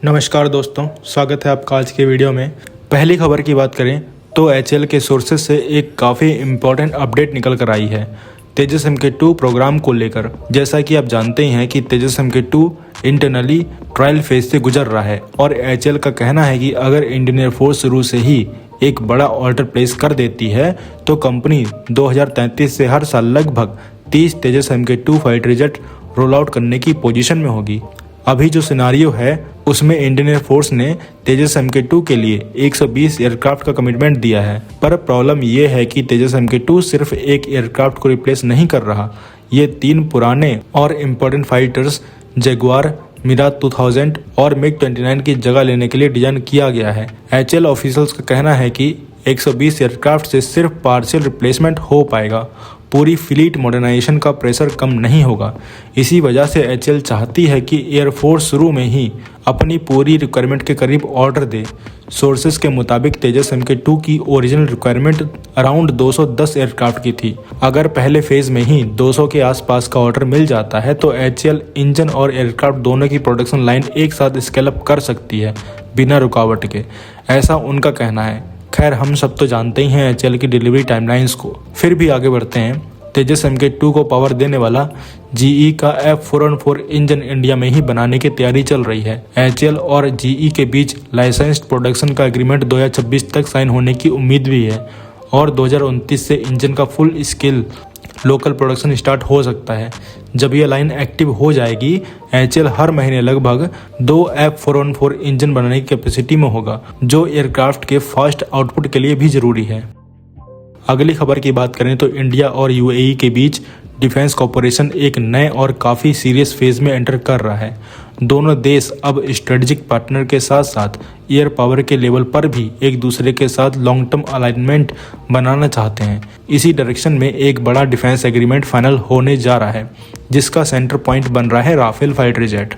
नमस्कार दोस्तों, स्वागत है आपका आज के वीडियो में। पहली खबर की बात करें तो एचएएल के सोर्सेज से एक काफ़ी इम्पोर्टेंट अपडेट निकल कर आई है तेजस MK2 प्रोग्राम को लेकर। जैसा कि आप जानते हैं कि तेजस MK2 इंटरनली ट्रायल फेज से गुजर रहा है और एचएएल का कहना है कि अगर इंडियन एयरफोर्स शुरू से ही एक बड़ा ऑर्डर प्लेस कर देती है तो कंपनी 2033 से हर साल लगभग 30 तेजस MK2 fighter jet roll out करने की पोजीशन में होगी। अभी जो सिनारियो है उसमें इंडियन एयरफोर्स ने तेजस MK2 के लिए 120 एयरक्राफ्ट का कमिटमेंट दिया है, पर प्रॉब्लम ये है कि तेजस MK2 सिर्फ एक एयरक्राफ्ट को रिप्लेस नहीं कर रहा। ये 3 पुराने और इम्पोर्टेंट फाइटर्स जगुआर, मिराज 2000 और MiG-29 की जगह लेने के लिए डिजाइन किया गया है। एचएएल ऑफिशियल्स का कहना है कि 120 एयरक्राफ्ट से सिर्फ पार्शियल रिप्लेसमेंट हो पाएगा, पूरी फ्लीट मॉडर्नाइजेशन का प्रेशर कम नहीं होगा। इसी वजह से एचएएल चाहती है कि एयरफोर्स शुरू में ही अपनी पूरी रिक्वायरमेंट के करीब ऑर्डर दे। सोर्सेज के मुताबिक तेजस MK2 की ओरिजिनल रिक्वायरमेंट अराउंड 210 एयरक्राफ्ट की थी। अगर पहले फेज में ही 200 के आसपास का ऑर्डर मिल जाता है तो एचएएल इंजन और एयरक्राफ्ट दोनों की प्रोडक्शन लाइन एक साथ स्केल अप कर सकती है बिना रुकावट के, ऐसा उनका कहना है। खैर, हम सब तो जानते ही हैं एचएएल की डिलीवरी टाइमलाइंस को। फिर भी आगे बढ़ते हैं। तेजस MK2 को पावर देने वाला GE का F414 इंजन इंडिया में ही बनाने की तैयारी चल रही है। एचएएल और GE के बीच लाइसेंस्ड प्रोडक्शन का एग्रीमेंट 2026 तक साइन होने की उम्मीद भी है और 2029 से इंजन का full scale local production start हो सकता है। जब यह लाइन एक्टिव हो जाएगी, एचएएल हर महीने लगभग 2 F414 इंजन बनाने की कैपेसिटी में होगा, जो एयरक्राफ्ट के फास्ट आउटपुट के लिए भी जरूरी है। अगली खबर की बात करें तो इंडिया और UAE के बीच डिफेंस कॉर्पोरेशन एक नए और काफ़ी सीरियस फेज में एंटर कर रहा है। दोनों देश अब स्ट्रेटेजिक पार्टनर के साथ साथ एयर पावर के लेवल पर भी एक दूसरे के साथ लॉन्ग टर्म अलाइनमेंट बनाना चाहते हैं। इसी डायरेक्शन में एक बड़ा डिफेंस एग्रीमेंट फाइनल होने जा रहा है, जिसका सेंटर पॉइंट बन रहा है राफेल फाइटर जेट।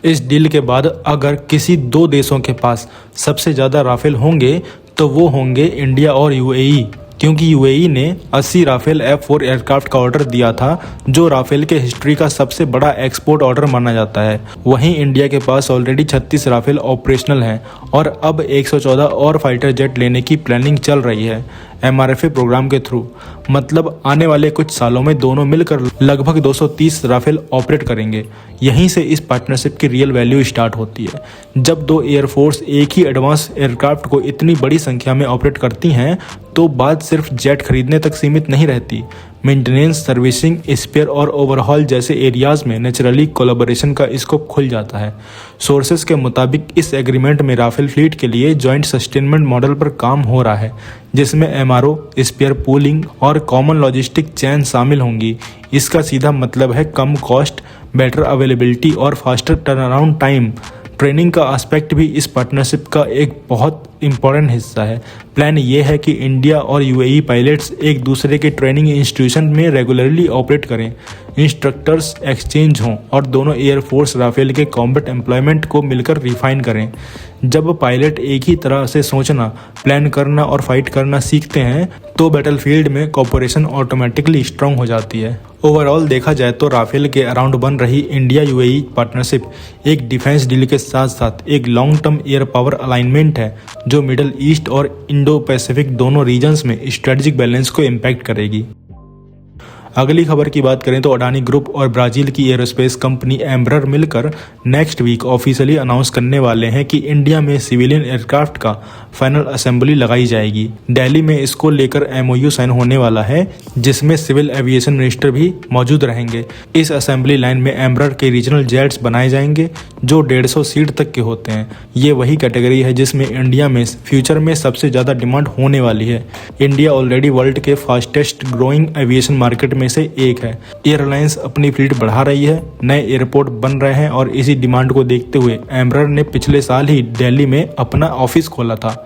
इस डील के बाद अगर किसी 2 देशों के पास सबसे ज़्यादा राफेल होंगे तो वो होंगे इंडिया और UAE, क्योंकि UAE ने 80 राफेल F4 एयरक्राफ्ट का ऑर्डर दिया था, जो राफेल के हिस्ट्री का सबसे बड़ा एक्सपोर्ट ऑर्डर माना जाता है। वहीं इंडिया के पास ऑलरेडी 36 राफेल ऑपरेशनल हैं और अब 114 और फाइटर जेट लेने की प्लानिंग चल रही है MRFA प्रोग्राम के थ्रू। मतलब आने वाले कुछ सालों में दोनों मिलकर लगभग 230 राफेल ऑपरेट करेंगे। यहीं से इस पार्टनरशिप की रियल वैल्यू स्टार्ट होती है। जब 2 एयरफोर्स एक ही एडवांस एयरक्राफ्ट को इतनी बड़ी संख्या में ऑपरेट करती हैं तो बात सिर्फ जेट खरीदने तक सीमित नहीं रहती। मेंटेनेंस, सर्विसिंग, स्पेयर और ओवरहॉल जैसे एरियाज में नेचुरली कोलैबोरेशन का स्कोप खुल जाता है। सोर्सेज के मुताबिक इस एग्रीमेंट में राफेल फ्लीट के लिए जॉइंट सस्टेनमेंट मॉडल पर काम हो रहा है, जिसमें MRO, स्पेयर पूलिंग और कॉमन लॉजिस्टिक चेन शामिल होंगी। इसका सीधा मतलब है कम कॉस्ट, बेटर अवेलेबिलिटी और फास्टर टर्नअराउंड टाइम। ट्रेनिंग का एस्पेक्ट भी इस पार्टनरशिप का एक बहुत इंपॉर्टेंट हिस्सा है। प्लान ये है कि इंडिया और UAE पायलट्स एक दूसरे के ट्रेनिंग इंस्टीट्यूशन में रेगुलरली ऑपरेट करें, इंस्ट्रक्टर्स एक्सचेंज हों और दोनों एयरफोर्स राफेल के कॉम्बैट एम्प्लॉयमेंट को मिलकर रिफाइन करें। जब पायलट एक ही तरह से सोचना, प्लान करना और फाइट करना सीखते हैं तो बैटलफील्ड में कोऑपरेशन ऑटोमेटिकली स्ट्रांग हो जाती है। ओवरऑल देखा जाए तो राफेल के अराउंड बन रही इंडिया UAE पार्टनरशिप एक डिफेंस डील के साथ साथ एक long term air power alignment है, जो मिडल ईस्ट और इंडो पैसिफिक दोनों रीजन्स में स्ट्रेटेजिक बैलेंस को इम्पैक्ट करेगी। अगली खबर की बात करें तो अडानी ग्रुप और ब्राजील की एरोस्पेस कंपनी एम्ब्रर मिलकर नेक्स्ट वीक ऑफिशियली अनाउंस करने वाले हैं कि इंडिया में सिविलियन एयरक्राफ्ट का फाइनल असेंबली लगाई जाएगी। दिल्ली में इसको लेकर MOU साइन होने वाला है, जिसमें सिविल एविएशन मिनिस्टर भी मौजूद रहेंगे। इस असेंबली लाइन में एम्ब्रर के रीजनल जेट्स बनाए जाएंगे जो 150 सीट तक के होते हैं। ये वही कैटेगरी है जिसमें इंडिया में फ्यूचर में सबसे ज़्यादा डिमांड होने वाली है। इंडिया ऑलरेडी वर्ल्ड के फास्टेस्ट ग्रोइंग एविएशन मार्केट में से एक है। एयरलाइंस अपनी फ्लीट बढ़ा रही है, नए एयरपोर्ट बन रहे हैं और इसी डिमांड को देखते हुए एम्ब्रर ने पिछले साल ही दिल्ली में अपना ऑफिस खोला था।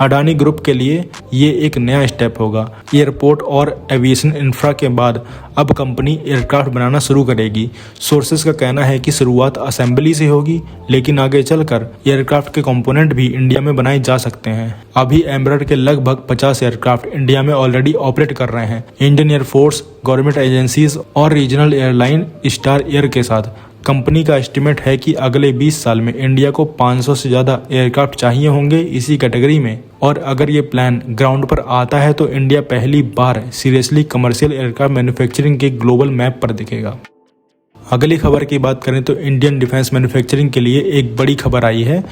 अडानी ग्रुप के लिए ये एक नया स्टेप होगा। एयरपोर्ट और एविएशन इंफ्रा के बाद अब कंपनी एयरक्राफ्ट बनाना शुरू करेगी। सोर्सेज का कहना है कि शुरुआत असेंबली से होगी, लेकिन आगे चलकर एयरक्राफ्ट के कंपोनेंट भी इंडिया में बनाए जा सकते हैं। अभी एम्ब्रर के लगभग 50 एयरक्राफ्ट इंडिया में ऑलरेडी ऑपरेट कर रहे हैं। इंडियन एयरफोर्स, गवर्नमेंट एजेंसीज और रीजनल एयरलाइन स्टार एयर के साथ कंपनी का एस्टिमेट है कि अगले 20 साल में इंडिया को 500 से ज़्यादा एयरक्राफ्ट चाहिए होंगे इसी कैटेगरी में, और अगर ये प्लान ग्राउंड पर आता है तो इंडिया पहली बार सीरियसली कमर्शियल एयरक्राफ्ट मैन्युफैक्चरिंग के ग्लोबल मैप पर दिखेगा। अगली खबर की बात करें तो इंडियन डिफेंस मैन्युफैक्चरिंग के लिए एक बड़ी खबर आई है,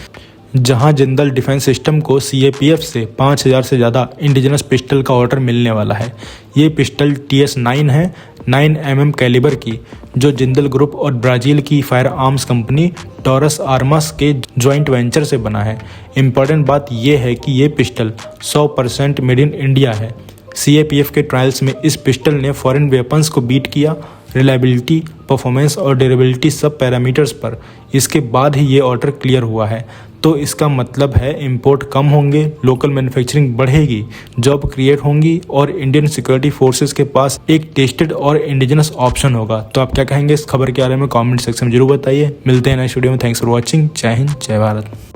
जहां जिंदल डिफेंस सिस्टम को CAPF से 5000 से ज़्यादा इंडिजिनस पिस्टल का ऑर्डर मिलने वाला है। ये पिस्टल TS9 है, 9 mm कैलिबर की, जो जिंदल ग्रुप और ब्राज़ील की फायर आर्म्स कंपनी टॉरस आर्मास के जॉइंट वेंचर से बना है। इम्पॉर्टेंट बात यह है कि ये पिस्टल 100% मेड इन इंडिया है। CAPF के ट्रायल्स में इस पिस्टल ने फॉरेन वेपन्स को बीट किया रिलायबिलिटी, परफॉर्मेंस और ड्यूरेबिलिटी सब पैरामीटर्स पर। इसके बाद ही ये ऑर्डर क्लियर हुआ है, तो इसका मतलब है इंपोर्ट कम होंगे, लोकल मैन्युफैक्चरिंग बढ़ेगी, जॉब क्रिएट होंगी और इंडियन सिक्योरिटी फोर्सेस के पास एक टेस्टेड और इंडिजिनस ऑप्शन होगा। तो आप क्या कहेंगे इस खबर के बारे में कमेंट सेक्शन में जरूर बताइए। मिलते हैं नेक्स्ट वीडियो में। Thanks for watching. जय हिंद, जय भारत।